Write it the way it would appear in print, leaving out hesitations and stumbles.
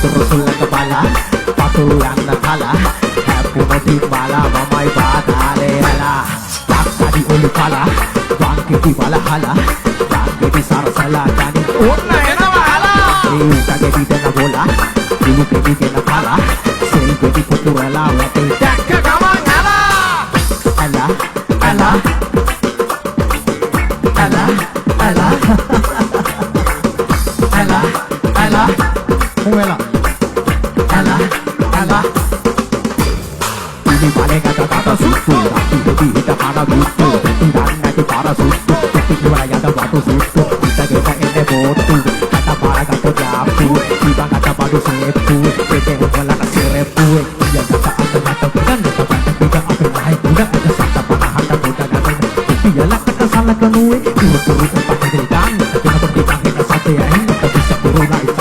Rasul kepala patulan nakala Hapuno di bala mamai batale ala Takka di ulu pala Bangke di bala hala Bangke di sarasala Kani unna ena mahala Kage di dena bola Dulu ke di dena pala Selke di pupurala Wate dakka kamang ala Ala Ala Ala Ala Ala Ala Muela Ala Ala Ini balik kata kata susu Tapi lebih hitam para butuh Tidak ngaji para susu Tapi wilayah ada batu susu Kita kita ini botu Kata para kata japu Tiba kata batu sepu Keke ngomonglah kasih repu Dia kata ada kata bukan Kata banyak tidak apa naik Udah ada sata panahan dan udah gak ada Biarlah kata salah kenue Turut-turut tempat ngerikan Tapi nak berdikang kita sate ya Ini tak bisa turun naik